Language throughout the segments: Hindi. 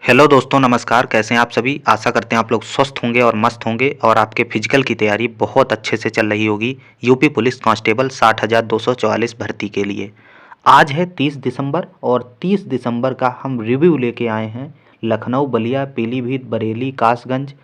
हेलो दोस्तों, नमस्कार। कैसे हैं आप सभी? आशा करते हैं आप लोग स्वस्थ होंगे और मस्त होंगे और आपके फिजिकल की तैयारी बहुत अच्छे से चल रही होगी यूपी पुलिस कांस्टेबल 60,244 भर्ती के लिए। आज है 30 दिसंबर और 30 दिसंबर का हम रिव्यू लेके आए हैं। लखनऊ, बलिया, पीलीभीत, बरेली, कासगंज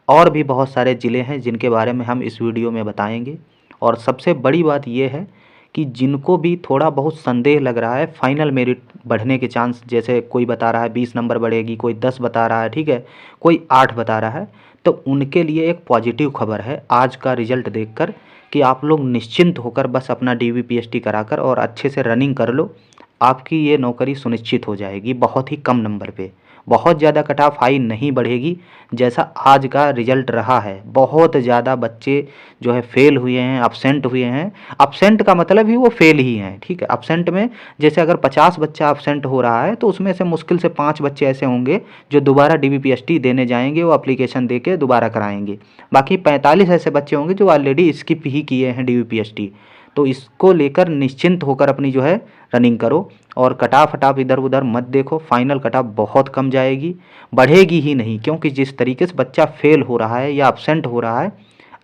और भी बहुत सारे ज़िले हैं जिनके बारे में हम इस वीडियो में बताएंगे। और सबसे बड़ी बात यह है कि जिनको भी थोड़ा बहुत संदेह लग रहा है फाइनल मेरिट बढ़ने के चांस, जैसे कोई बता रहा है 20 नंबर बढ़ेगी, कोई 10 बता रहा है, ठीक है, कोई 8 बता रहा है, तो उनके लिए एक पॉजिटिव खबर है आज का रिजल्ट देखकर कि आप लोग निश्चिंत होकर बस अपना डीवीपीएसटी कराकर और अच्छे से रनिंग कर लो। आपकी ये नौकरी सुनिश्चित हो जाएगी बहुत ही कम नंबर पे। बहुत ज़्यादा कट ऑफ हाई नहीं बढ़ेगी जैसा आज का रिजल्ट रहा है। बहुत ज़्यादा बच्चे जो है फेल हुए हैं, अपसेंट हुए हैं। अपसेंट का मतलब ही वो फेल ही हैं, ठीक है। अपसेंट में जैसे अगर 50 बच्चा अपसेंट हो रहा है तो उसमें से मुश्किल से 5 बच्चे ऐसे होंगे जो दोबारा डीवीपीएसटी देने जाएंगे, वो एप्लीकेशन दे के दोबारा कराएंगे। बाकी 45 ऐसे बच्चे होंगे जो ऑलरेडी स्किप ही किए हैं डीवीपीएसटी। तो इसको लेकर निश्चिंत होकर अपनी जो है रनिंग करो और कटाफ हटाफ इधर उधर मत देखो। फाइनल कटाफ बहुत कम जाएगी, बढ़ेगी ही नहीं, क्योंकि जिस तरीके से बच्चा फेल हो रहा है या अपसेंट हो रहा है,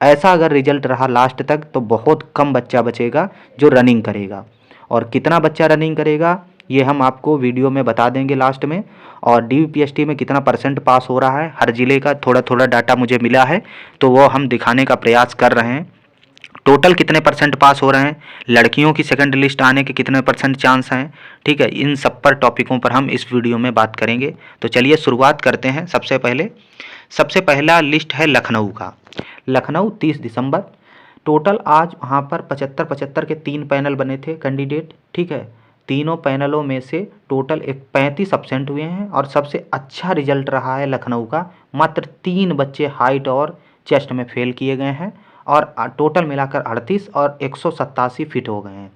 ऐसा अगर रिजल्ट रहा लास्ट तक तो बहुत कम बच्चा बचेगा जो रनिंग करेगा। और कितना बच्चा रनिंग करेगा ये हम आपको वीडियो में बता देंगे लास्ट में। और डीवीपीएसटी में कितना परसेंट पास हो रहा है हर ज़िले का थोड़ा थोड़ा डाटा मुझे मिला है, तो वो हम दिखाने का प्रयास कर रहे हैं। टोटल कितने परसेंट पास हो रहे हैं, लड़कियों की सेकंड लिस्ट आने के कितने परसेंट चांस हैं, ठीक है, इन सब पर टॉपिकों पर हम इस वीडियो में बात करेंगे। तो चलिए शुरुआत करते हैं। सबसे पहला लिस्ट है लखनऊ का। लखनऊ 30 दिसंबर। टोटल आज वहाँ पर 75-75 के 3 पैनल बने थे कैंडिडेट, ठीक है। तीनों पैनलों में से टोटल 35 अपसेंट हुए हैं और सबसे अच्छा रिजल्ट रहा है लखनऊ का। मात्र 3 बच्चे हाइट और चेस्ट में फेल किए गए हैं और टोटल मिलाकर 38 और 187 फिट हो गए हैं,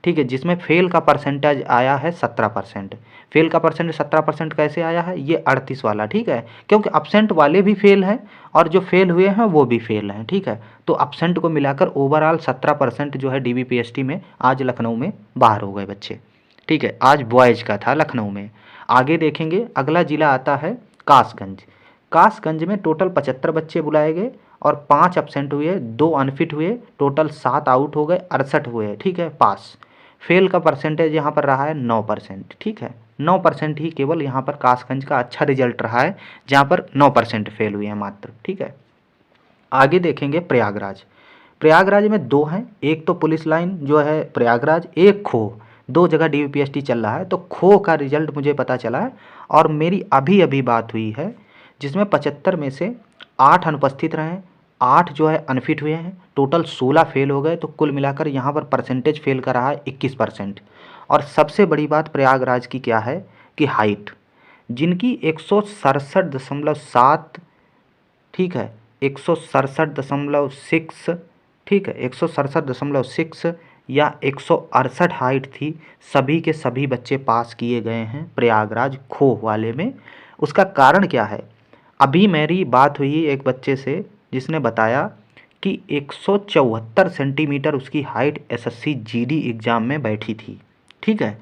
ठीक है। जिसमें फेल का परसेंटेज आया है 17%। फेल का परसेंटेज 17% कैसे आया है, ये 38 वाला, ठीक है, क्योंकि अपसेंट वाले भी फेल हैं और जो फेल हुए हैं वो भी फेल हैं, ठीक है। तो अपसेंट को मिलाकर ओवरऑल 17% जो है डीवीपीएसटी में आज लखनऊ में बाहर हो गए बच्चे, ठीक है। आज बॉयज़ का था लखनऊ में। आगे देखेंगे, अगला ज़िला आता है कासगंज। कासगंज में टोटल 75 बच्चे बुलाए गए और 5 अपसेंट हुए, 2 अनफिट हुए, टोटल 7 आउट हो गए, 68 हुए, ठीक है, पास। फेल का परसेंटेज यहाँ पर रहा है 9%, ठीक है। 9% ही केवल यहाँ पर कासगंज का अच्छा रिजल्ट रहा है, जहाँ पर 9% फेल हुए हैं मात्र, ठीक है। आगे देखेंगे प्रयागराज। प्रयागराज में 2 हैं, एक तो पुलिस लाइन जो है प्रयागराज, एक खो। 2 जगह डीवीपीएसटी चल रहा है। तो खो का रिजल्ट मुझे पता चला है और मेरी अभी अभी बात हुई है, जिसमें 75 में से 8 अनुपस्थित रहे, 8 जो है अनफिट हुए हैं, टोटल 16 फेल हो गए। तो कुल मिलाकर यहाँ पर परसेंटेज फेल का रहा है 21%। और सबसे बड़ी बात प्रयागराज की क्या है कि हाइट, जिनकी 167.7, ठीक है, 167.6, ठीक है, 167.6 या 168 हाइट थी, सभी के सभी बच्चे पास किए गए हैं प्रयागराज खो वाले में। उसका कारण क्या है, अभी मेरी बात हुई एक बच्चे से जिसने बताया कि 174 सेंटीमीटर उसकी हाइट एसएससी जीडी एग्ज़ाम में बैठी थी, ठीक है।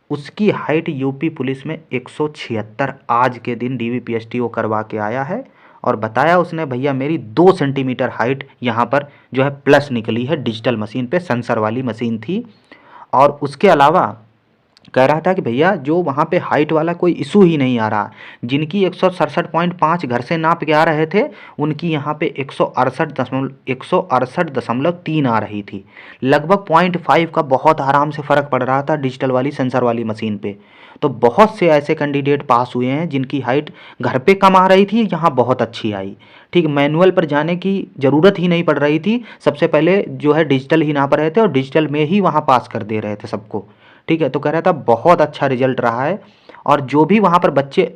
उसकी हाइट यूपी पुलिस में 176 आज के दिन डीवीपीएसटी वो करवा के आया है। और बताया उसने, भैया मेरी 2 सेंटीमीटर हाइट यहाँ पर जो है प्लस निकली है, डिजिटल मशीन पे, सेंसर वाली मशीन थी। और उसके अलावा कह रहा था कि भैया जो वहाँ पे हाइट वाला कोई इशू ही नहीं आ रहा। जिनकी 167.5 घर से नाप के आ रहे थे, उनकी यहाँ पे 168.3 आ रही थी। लगभग 0.5 का बहुत आराम से फ़र्क पड़ रहा था डिजिटल वाली सेंसर वाली मशीन पे। तो बहुत से ऐसे कैंडिडेट पास हुए हैं जिनकी हाइट घर पे कम आ रही थी, यहाँ बहुत अच्छी आई, ठीक। मैनुअल पर जाने की ज़रूरत ही नहीं पड़ रही थी, सबसे पहले जो है डिजिटल ही नाप रहे थे और डिजिटल में ही वहाँ पास कर दे रहे थे सबको, ठीक है। तो कह रहा था बहुत अच्छा रिजल्ट रहा है। और जो भी वहाँ पर बच्चे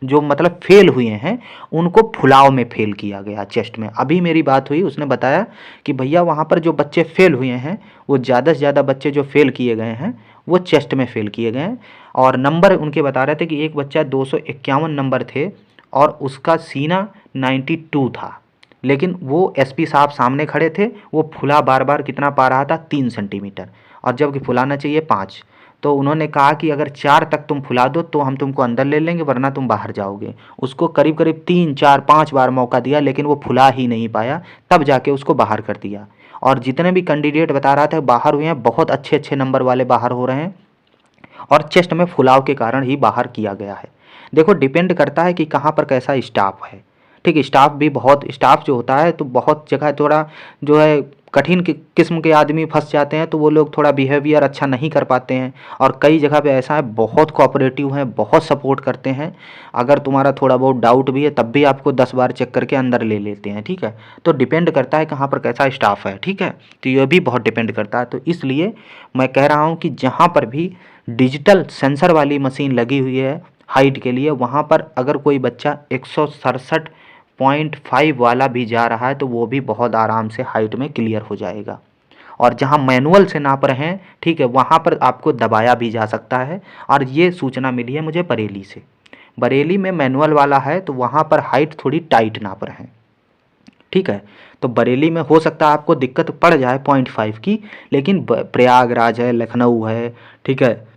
जो मतलब फेल हुए हैं उनको फुलाव में फेल किया गया, चेस्ट में। अभी मेरी बात हुई, उसने बताया कि भैया वहाँ पर जो बच्चे फेल हुए हैं वो ज़्यादा से ज़्यादा बच्चे जो फेल किए गए हैं वो चेस्ट में फेल किए गए हैं। और नंबर उनके बता रहे थे कि एक बच्चा 251 नंबर थे और उसका सीना 92 था, लेकिन वो एसपी साहब सामने खड़े थे, वो फुला बार बार कितना पा रहा था, 3 सेंटीमीटर, और जबकि फुलाना चाहिए 5। तो उन्होंने कहा कि अगर 4 तक तुम फुला दो तो हम तुमको अंदर ले लेंगे, वरना तुम बाहर जाओगे। उसको करीब करीब 3 4 5 बार मौका दिया, लेकिन वो फुला ही नहीं पाया, तब जाके उसको बाहर कर दिया। और जितने भी कैंडिडेट बता रहा था बाहर हुए हैं, बहुत अच्छे अच्छे नंबर वाले बाहर हो रहे हैं, और चेस्ट में फुलाव के कारण ही बाहर किया गया है। देखो, डिपेंड करता है कि कहाँ पर कैसा स्टाफ है। ठीक है, स्टाफ भी बहुत, स्टाफ जो होता है तो बहुत जगह थोड़ा जो है कठिन किस्म के आदमी फंस जाते हैं, तो वो लोग थोड़ा बिहेवियर अच्छा नहीं कर पाते हैं। और कई जगह पे ऐसा है, बहुत कोऑपरेटिव हैं, बहुत सपोर्ट करते हैं। अगर तुम्हारा थोड़ा बहुत डाउट भी है तब भी आपको 10 बार चेक करके अंदर ले लेते हैं। ठीक है, तो डिपेंड करता है कहाँ पर कैसा स्टाफ है। ठीक है, तो ये भी बहुत डिपेंड करता है। तो इसलिए मैं कह रहा हूँ कि जहाँ पर भी डिजिटल सेंसर वाली मशीन लगी हुई है हाइट के लिए, वहाँ पर अगर कोई बच्चा 167.5 वाला भी जा रहा है तो वो भी बहुत आराम से हाइट में क्लियर हो जाएगा। और जहाँ मैनुअल से नाप रहे हैं, ठीक है, वहाँ पर आपको दबाया भी जा सकता है। और ये सूचना मिली है मुझे बरेली से। बरेली में मैनुअल वाला है तो वहाँ पर हाइट थोड़ी टाइट नाप रहे हैं। ठीक है, तो बरेली में हो सकता है आपको दिक्कत पड़ जाए 0.5 की, लेकिन प्रयागराज है, लखनऊ है, ठीक है,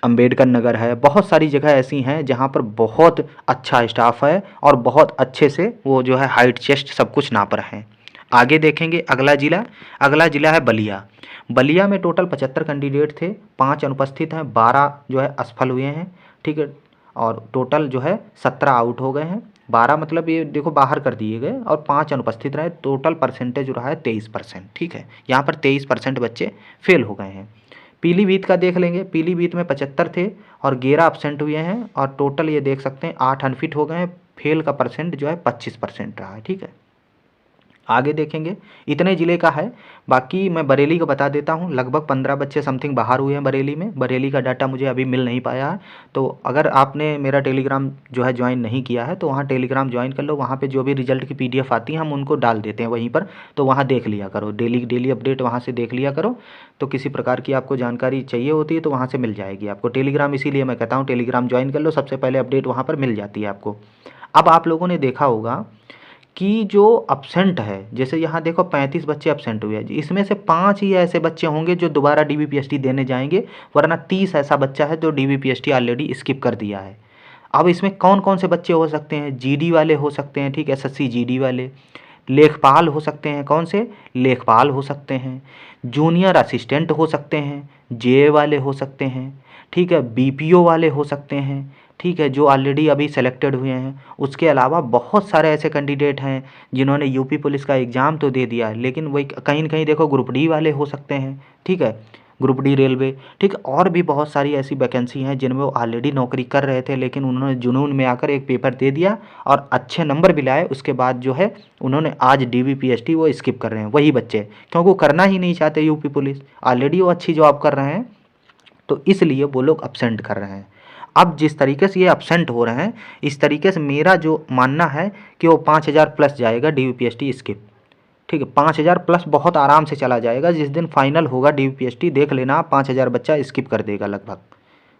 अंबेडकर नगर है, बहुत सारी जगह ऐसी हैं जहाँ पर बहुत अच्छा स्टाफ है और बहुत अच्छे से वो जो है हाइट चेस्ट सब कुछ नाप रहे हैं। आगे देखेंगे अगला ज़िला है बलिया। बलिया में टोटल 75 कैंडिडेट थे, 5 अनुपस्थित हैं, 12 जो है असफल हुए हैं। ठीक है, और टोटल जो है 17 आउट हो गए हैं। 12 मतलब ये देखो बाहर कर दिए गए, और 5 अनुपस्थित रहे। टोटल परसेंटेज रहा है 23%। ठीक है, यहाँ पर 23% बच्चे फेल हो गए हैं। पीलीभीत का देख लेंगे, पीलीभीत में 75 थे और 11 एब्सेंट हुए हैं, और टोटल ये देख सकते हैं 8 अनफिट हो गए हैं। फेल का परसेंट जो है 25% रहा है। ठीक है, आगे देखेंगे, इतने ज़िले का है। बाकी मैं बरेली को बता देता हूँ, लगभग 15 बच्चे समथिंग बाहर हुए हैं बरेली में। बरेली का डाटा मुझे अभी मिल नहीं पाया है, तो अगर आपने मेरा टेलीग्राम जो है ज्वाइन नहीं किया है तो वहाँ टेलीग्राम ज्वाइन कर लो। वहाँ पे जो भी रिजल्ट की PDF आती है हम उनको डाल देते हैं वहीं पर, तो वहाँ देख लिया करो, डेली अपडेट वहाँ से देख लिया करो। तो किसी प्रकार की आपको जानकारी चाहिए होती है तो वहाँ से मिल जाएगी आपको टेलीग्राम। इसीलिए मैं कहता हूँ टेलीग्राम ज्वाइन कर लो, सबसे पहले अपडेट वहाँ पर मिल जाती है आपको। अब आप लोगों ने देखा होगा कि जो अब्सेंट है, जैसे यहाँ देखो 35 बच्चे अब्सेंट हुए हैं, इसमें से 5 ही ऐसे बच्चे होंगे जो दोबारा DBPST देने जाएंगे, वरना 30 ऐसा बच्चा है जो DBPST ऑलरेडी स्किप कर दिया है। अब इसमें कौन कौन से बच्चे हो सकते हैं? GD वाले हो सकते हैं, ठीक है, SSC GD वाले, लेखपाल हो सकते हैं, कौन से लेखपाल हो सकते हैं, जूनियर असिस्टेंट हो सकते हैं, JA वाले हो सकते हैं, ठीक है, BPO वाले हो सकते हैं, ठीक है, जो ऑलरेडी अभी सेलेक्टेड हुए हैं। उसके अलावा बहुत सारे ऐसे कैंडिडेट हैं जिन्होंने यूपी पुलिस का एग्ज़ाम तो दे दिया है, लेकिन वही कहीं न कहीं देखो ग्रुप डी वाले हो सकते हैं। ठीक है, ग्रुप डी रेलवे, ठीक है, और भी बहुत सारी ऐसी वैकेंसी हैं जिनमें वो ऑलरेडी नौकरी कर रहे थे, लेकिन उन्होंने जुनून में आकर एक पेपर दे दिया और अच्छे नंबर भी लाए। उसके बाद जो है उन्होंने आज DBPST वो स्किप कर रहे हैं, वही बच्चे, क्योंकि वो करना ही नहीं चाहते यूपी पुलिस, ऑलरेडी वो अच्छी जॉब कर रहे हैं, तो इसलिए वो लोग अब्सेंट कर रहे हैं। अब जिस तरीके से ये अब्सेंट हो रहे हैं, इस तरीके से मेरा जो मानना है कि वो 5000 प्लस जाएगा DBPST स्किप। ठीक है, 5000 प्लस बहुत आराम से चला जाएगा। जिस दिन फाइनल होगा DBPST देख लेना, 5000 बच्चा स्किप कर देगा लगभग।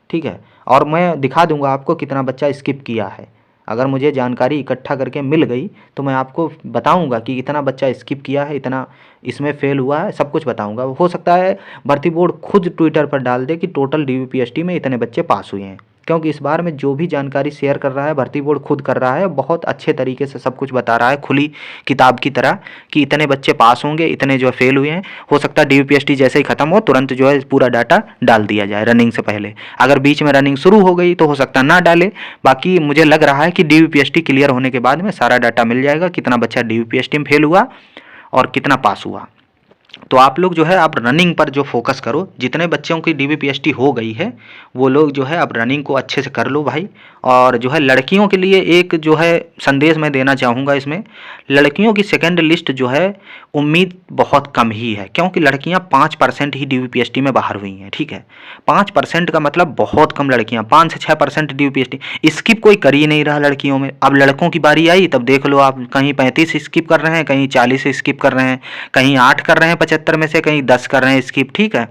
ठीक है, और मैं दिखा दूंगा आपको कितना बच्चा स्किप किया है। अगर मुझे जानकारी इकट्ठा करके मिल गई तो मैं आपको बताऊंगा कि इतना बच्चा स्किप किया है, इतना इसमें फेल हुआ है, सब कुछ बताऊंगा। हो सकता है भर्ती बोर्ड खुद ट्विटर पर डाल दे कि टोटल DBPST में इतने बच्चे पास हुए हैं, क्योंकि इस बार में जो भी जानकारी शेयर कर रहा है भर्ती बोर्ड खुद कर रहा है, बहुत अच्छे तरीके से सब कुछ बता रहा है, खुली किताब की तरह, कि इतने बच्चे पास होंगे, इतने जो है फेल हुए हैं। हो सकता है DBPST जैसे ही ख़त्म हो तुरंत जो है पूरा डाटा डाल दिया जाए रनिंग से पहले। अगर बीच में रनिंग शुरू हो गई तो हो सकता है ना डाले। बाकी मुझे लग रहा है कि DBPST क्लियर होने के बाद में सारा डाटा मिल जाएगा, कितना बच्चा DBPST में फेल हुआ और कितना पास हुआ। तो आप लोग जो है आप रनिंग पर जो फोकस करो। जितने बच्चों की DBPST हो गई है वो लोग जो है अब रनिंग को अच्छे से कर लो भाई। और जो है लड़कियों के लिए एक जो है संदेश मैं देना चाहूँगा इसमें, लड़कियों की सेकंड लिस्ट जो है उम्मीद बहुत कम ही है, क्योंकि लड़कियां 5% ही DBPST में बाहर हुई हैं। ठीक है, 5% का मतलब बहुत कम लड़कियां, 5 से 6% DBPST स्किप कोई कर ही नहीं रहा लड़कियों में। अब लड़कों की बारी आई तब देख लो आप, कहीं 35 स्किप कर रहे हैं, कहीं 40 स्किप कर रहे हैं, कहीं 8 कर रहे हैं 75 में से, कहीं 10 कर रहे हैं स्किप। ठीक है,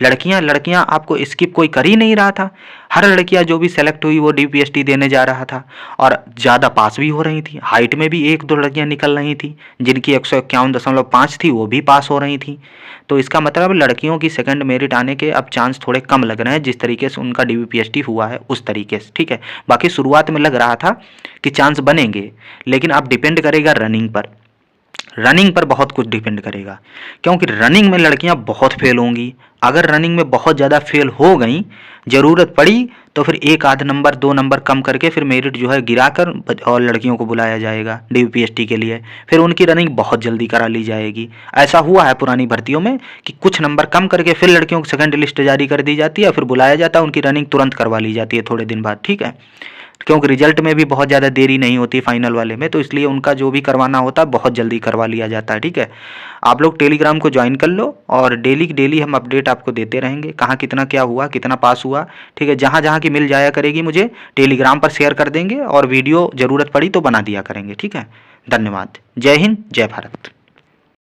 लड़कियां आपको स्किप कोई कर ही नहीं रहा था। हर लड़कियां जो भी सेलेक्ट हुई वो डीपीएसटी देने जा रहा था और ज़्यादा पास भी हो रही थी। हाइट में भी एक दो लड़कियां निकल रही थी, जिनकी 151.5 थी वो भी पास हो रही थी। तो इसका मतलब लड़कियों की सेकंड मेरिट आने के अब चांस थोड़े कम लग रहे हैं, जिस तरीके से उनका डीपीएसटी हुआ है उस तरीके से, ठीक है। बाकी शुरुआत में लग रहा था कि चांस बनेंगे, लेकिन अब डिपेंड करेगा रनिंग पर। रनिंग पर बहुत कुछ डिपेंड करेगा, क्योंकि रनिंग में लड़कियां बहुत फेल होंगी। अगर रनिंग में बहुत ज़्यादा फेल हो गई, ज़रूरत पड़ी तो फिर एक आध नंबर 2 नंबर कम करके फिर मेरिट जो है गिराकर और लड़कियों को बुलाया जाएगा डीपीएसटी के लिए। फिर उनकी रनिंग बहुत जल्दी करा ली जाएगी। ऐसा हुआ है पुरानी भर्तियों में कि कुछ नंबर कम करके फिर लड़कियों को सेकंड लिस्ट जारी कर दी जाती है, फिर बुलाया जाता है, उनकी रनिंग तुरंत करवा ली जाती है थोड़े दिन बाद, ठीक है। क्योंकि रिजल्ट में भी बहुत ज़्यादा देरी नहीं होती फाइनल वाले में, तो इसलिए उनका जो भी करवाना होता है बहुत जल्दी करवा लिया जाता है, ठीक है। आप लोग टेलीग्राम को ज्वाइन कर लो और डेली डेली हम अपडेट आपको देते रहेंगे, कहाँ कितना क्या हुआ, कितना पास हुआ, ठीक है। जहाँ जहाँ की मिल जाया करेगी मुझे टेलीग्राम पर शेयर कर देंगे और वीडियो ज़रूरत पड़ी तो बना दिया करेंगे, ठीक है। धन्यवाद। जय हिंद, जय भारत।